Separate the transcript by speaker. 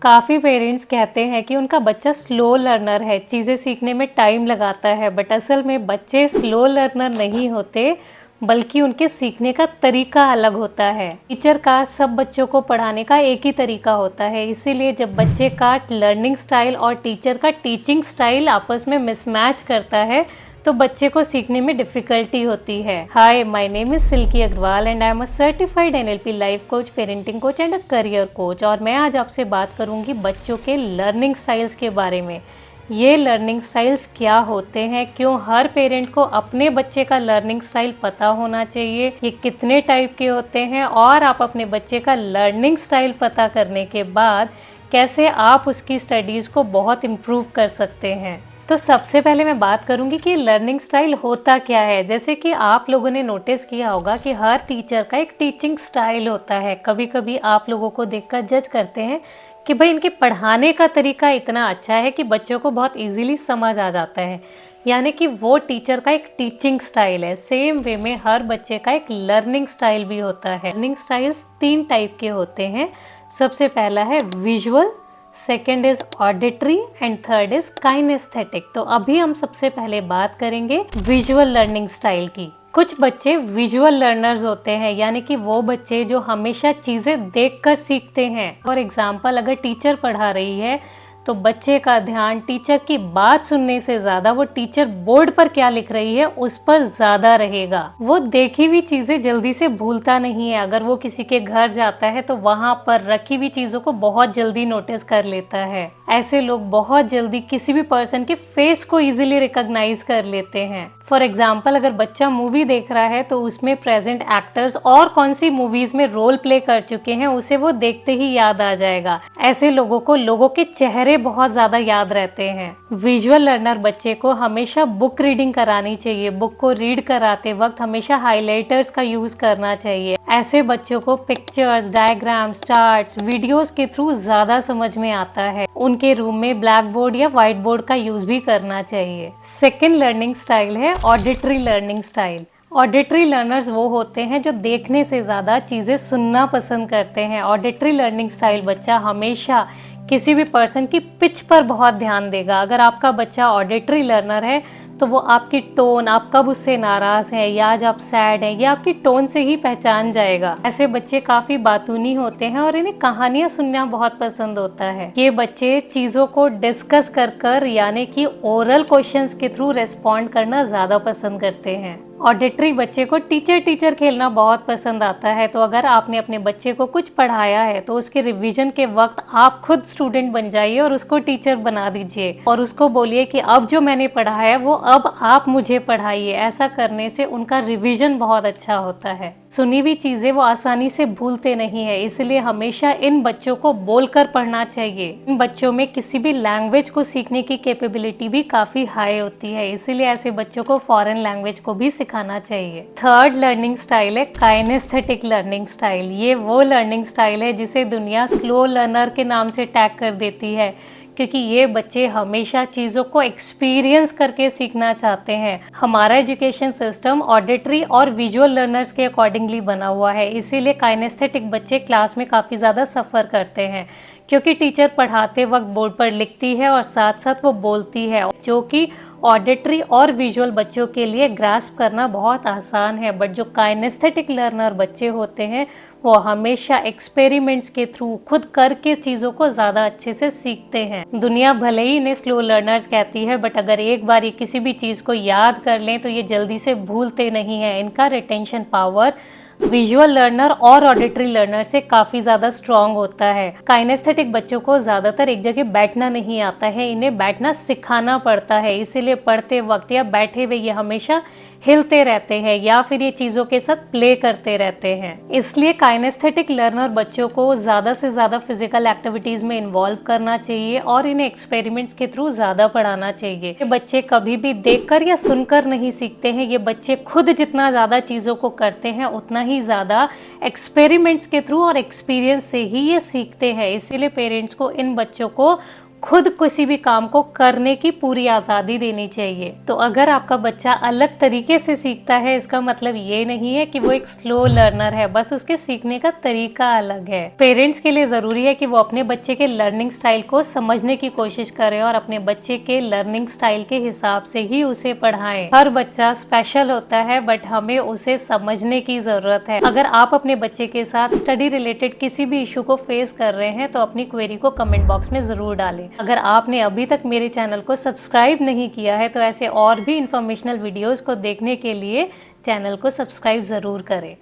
Speaker 1: काफ़ी पेरेंट्स कहते हैं कि उनका बच्चा स्लो लर्नर है, चीज़ें सीखने में टाइम लगाता है, बट असल में बच्चे स्लो लर्नर नहीं होते, बल्कि उनके सीखने का तरीका अलग होता है। टीचर का सब बच्चों को पढ़ाने का एक ही तरीका होता है, इसीलिए जब बच्चे का लर्निंग स्टाइल और टीचर का टीचिंग स्टाइल आपस में मिसमैच करता है तो बच्चे को सीखने में डिफ़िकल्टी होती है। Hi, my name is Silky Agarwal and I am a certified NLP life coach, parenting coach and a career coach. और मैं आज आपसे बात करूंगी बच्चों के लर्निंग स्टाइल्स के बारे में। ये लर्निंग स्टाइल्स क्या होते हैं, क्यों हर पेरेंट को अपने बच्चे का लर्निंग स्टाइल पता होना चाहिए, ये कितने टाइप के होते हैं, और आप अपने बच्चे का लर्निंग स्टाइल पता करने के बाद कैसे आप उसकी स्टडीज़ को बहुत इम्प्रूव कर सकते हैं। तो सबसे पहले मैं बात करूंगी कि लर्निंग स्टाइल होता क्या है। जैसे कि आप लोगों ने नोटिस किया होगा कि हर टीचर का एक टीचिंग स्टाइल होता है। कभी कभी आप लोगों को देखकर जज करते हैं कि भाई इनके पढ़ाने का तरीका इतना अच्छा है कि बच्चों को बहुत इजीली समझ आ जाता है, यानी कि वो टीचर का एक टीचिंग स्टाइल है। सेम वे में हर बच्चे का एक लर्निंग स्टाइल भी होता है। लर्निंग स्टाइल्स 3 टाइप के होते हैं। सबसे पहला है visual, second is auditory and third is kinaesthetic. तो अभी हम सबसे पहले बात करेंगे विजुअल लर्निंग स्टाइल की। कुछ बच्चे विजुअल लर्नर्स होते हैं, यानी कि वो बच्चे जो हमेशा चीजें देखकर सीखते हैं। फॉर एग्जाम्पल, अगर टीचर पढ़ा रही है तो बच्चे का ध्यान टीचर की बात सुनने से ज्यादा वो टीचर बोर्ड पर क्या लिख रही है उस पर ज्यादा रहेगा। वो देखी हुई चीजें जल्दी से भूलता नहीं है। अगर वो किसी के घर जाता है तो वहां पर रखी हुई चीजों को बहुत जल्दी नोटिस कर लेता है। ऐसे लोग बहुत जल्दी किसी भी पर्सन के फेस को इजीली रिकॉग्नाइज कर लेते हैं। फॉर एग्जाम्पल, अगर बच्चा मूवी देख रहा है तो उसमें प्रेजेंट एक्टर्स और कौन सी मूवीज में रोल प्ले कर चुके हैं उसे वो देखते ही याद आ जाएगा। ऐसे लोगों को लोगों के चेहरे बहुत ज्यादा याद रहते हैं। विजुअल लर्नर बच्चे को हमेशा बुक रीडिंग करानी चाहिए। बुक को रीड कराते वक्त हमेशा हाइलाइटर्स का यूज करना चाहिए। ऐसे बच्चों को पिक्चर्स, डायग्राम्स, चार्ट्स, वीडियोस के थ्रू ज्यादा समझ में आता है। उनके रूम में ब्लैक बोर्ड या व्हाइट बोर्ड का यूज भी करना चाहिए। सेकेंड लर्निंग स्टाइल है auditory learning style. Auditory learners वो होते हैं जो देखने से ज़्यादा चीज़ें सुनना पसंद करते हैं। ऑडिटरी लर्निंग स्टाइल बच्चा हमेशा किसी भी पर्सन की पिच पर बहुत ध्यान देगा। अगर आपका बच्चा ऑडिटरी लर्नर है तो वो आपकी टोन, आप कब उससे नाराज हैं या आज आप सैड हैं, ये आपकी टोन से ही पहचान जाएगा। ऐसे बच्चे काफी बातूनी होते हैं और इन्हें कहानियां सुनना बहुत पसंद होता है। ये बच्चे चीजों को डिस्कस कर यानी कि ओरल क्वेश्चंस के थ्रू रेस्पॉन्ड करना ज्यादा पसंद करते हैं। ऑडिटरी बच्चे को टीचर खेलना बहुत पसंद आता है। तो अगर आपने अपने बच्चे को कुछ पढ़ाया है तो उसके रिवीजन के वक्त आप खुद स्टूडेंट बन जाइए और उसको टीचर बना दीजिए और उसको बोलिए कि अब जो मैंने पढ़ाया है वो अब आप मुझे पढ़ाइए। ऐसा करने से उनका रिवीजन बहुत अच्छा होता है। सुनी हुई चीजें वो आसानी से भूलते नहीं है, इसलिए हमेशा इन बच्चों को बोलकर पढ़ना चाहिए। इन बच्चों में किसी भी लैंग्वेज को सीखने की कैपेबिलिटी भी काफी हाई होती है, इसीलिए ऐसे बच्चों को फॉरेन लैंग्वेज को भी सिखाना चाहिए। थर्ड लर्निंग स्टाइल है काइनेस्थेटिक लर्निंग स्टाइल। ये वो लर्निंग स्टाइल है जिसे दुनिया स्लो लर्नर के नाम से टैग कर देती है, क्योंकि ये बच्चे हमेशा चीज़ों को एक्सपीरियंस करके सीखना चाहते हैं। हमारा एजुकेशन सिस्टम ऑडिटरी और विजुअल लर्नर्स के अकॉर्डिंगली बना हुआ है, इसीलिए काइनेस्थेटिक बच्चे क्लास में काफ़ी ज़्यादा सफ़र करते हैं, क्योंकि टीचर पढ़ाते वक्त बोर्ड पर लिखती है और साथ साथ वो बोलती है, जो कि ऑडिटरी और विजुअल बच्चों के लिए ग्रास्प करना बहुत आसान है। बट जो काइनेस्थेटिक लर्नर बच्चे होते हैं वो हमेशा एक्सपेरिमेंट्स के थ्रू खुद करके चीज़ों को ज़्यादा अच्छे से सीखते हैं। दुनिया भले ही इन्हें स्लो लर्नर्स कहती है, बट अगर एक बार ये किसी भी चीज़ को याद कर लें तो ये जल्दी से भूलते नहीं हैं। इनका रिटेंशन पावर विजुअल लर्नर और ऑडिटरी लर्नर से काफ़ी ज़्यादा स्ट्रॉन्ग होता है। काइनेस्थेटिक बच्चों को ज़्यादातर एक जगह बैठना नहीं आता है, इन्हें बैठना सिखाना पड़ता है, इसीलिए पढ़ते वक्त या बैठे हुए ये हमेशा हिलते रहते हैं या फिर ये चीज़ों के साथ प्ले करते रहते हैं। इसलिए काइनेस्थेटिक लर्नर बच्चों को ज़्यादा से ज़्यादा फिजिकल एक्टिविटीज़ में इन्वॉल्व करना चाहिए और इन्हें एक्सपेरिमेंट्स के थ्रू ज़्यादा पढ़ाना चाहिए। ये बच्चे कभी भी देखकर या सुनकर नहीं सीखते हैं, ये बच्चे खुद जितना ज़्यादा चीज़ों को करते हैं उतना ही ज़्यादा एक्सपेरिमेंट्स के थ्रू और एक्सपीरियंस से ही ये सीखते हैं। इसीलिए पेरेंट्स को इन बच्चों को खुद किसी भी काम को करने की पूरी आज़ादी देनी चाहिए। तो अगर आपका बच्चा अलग तरीके से सीखता है, इसका मतलब ये नहीं है कि वो एक स्लो लर्नर है, बस उसके सीखने का तरीका अलग है। पेरेंट्स के लिए ज़रूरी है कि वो अपने बच्चे के लर्निंग स्टाइल को समझने की कोशिश करें और अपने बच्चे के लर्निंग स्टाइल के हिसाब से ही उसे पढ़ाएं। हर बच्चा स्पेशल होता है, बट हमें उसे समझने की ज़रूरत है। अगर आप अपने बच्चे के साथ स्टडी रिलेटेड किसी भी इशू को फेस कर रहे हैं तो अपनी क्वेरी को कमेंट बॉक्स में ज़रूर डालें। अगर आपने अभी तक मेरे चैनल को सब्सक्राइब नहीं किया है तो ऐसे और भी इंफॉर्मेशनल वीडियोस को देखने के लिए चैनल को सब्सक्राइब ज़रूर करें।